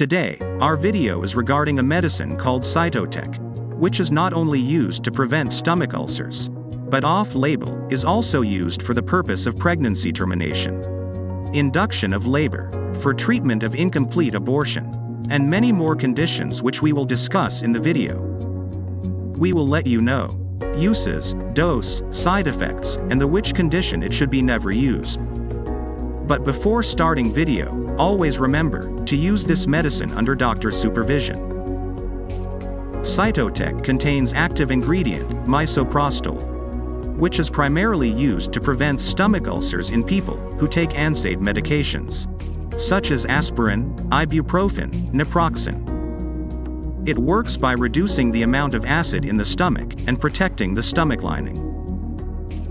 Today, our video is regarding a medicine called Cytotec, which is not only used to prevent stomach ulcers, but off-label is also used for the purpose of pregnancy termination, induction of labor, for treatment of incomplete abortion, and many more conditions which we will discuss in the video. We will let you know uses, dose, side effects, and the which condition it should be never used. But before starting video, always remember to use this medicine under doctor's supervision. Cytotec contains active ingredient, misoprostol, which is primarily used to prevent stomach ulcers in people who take NSAID medications, such as aspirin, ibuprofen, naproxen. It works by reducing the amount of acid in the stomach and protecting the stomach lining.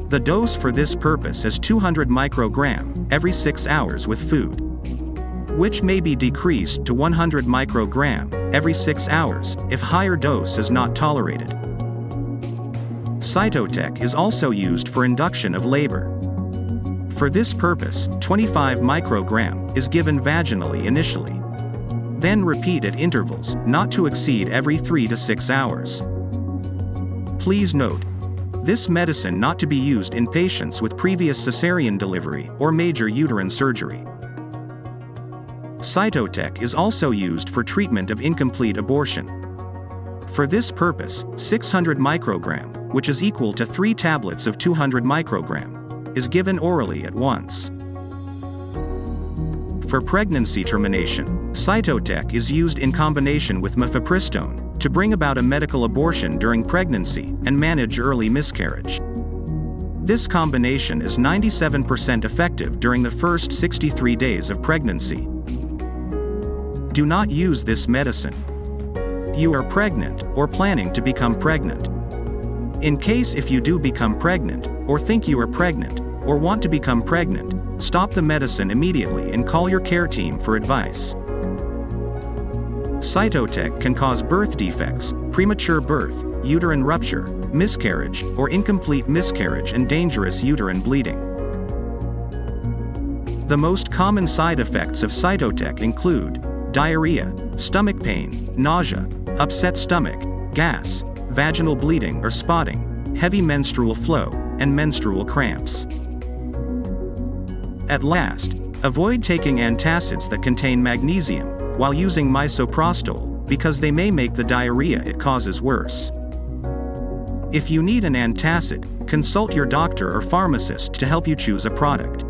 The dose for this purpose is 200 microgram every 6 hours with food, which may be decreased to 100 microgram every 6 hours if higher dose is not tolerated. Cytotec is also used for induction of labor. For this purpose, 25 microgram is given vaginally initially. Then repeat at intervals not to exceed every 3 to 6 hours. Please note, this medicine not to be used in patients with previous cesarean delivery or major uterine surgery. Cytotec is also used for treatment of incomplete abortion. For this purpose, 600 microgram, which is equal to 3 tablets of 200 microgram, is given orally at once. For pregnancy termination, Cytotec is used in combination with mifepristone to bring about a medical abortion during pregnancy and manage early miscarriage. This combination is 97% effective during the first 63 days of pregnancy. Do not use this medicine. You are pregnant or planning to become pregnant. In case if you do become pregnant, or think you are pregnant, or want to become pregnant, stop the medicine immediately and call your care team for advice. Cytotec can cause birth defects, premature birth, uterine rupture, miscarriage, or incomplete miscarriage and dangerous uterine bleeding. The most common side effects of Cytotec include diarrhea, stomach pain, nausea, upset stomach, gas, vaginal bleeding or spotting, heavy menstrual flow, and menstrual cramps. At last, avoid taking antacids that contain magnesium while using misoprostol, because they may make the diarrhea it causes worse. If you need an antacid, consult your doctor or pharmacist to help you choose a product.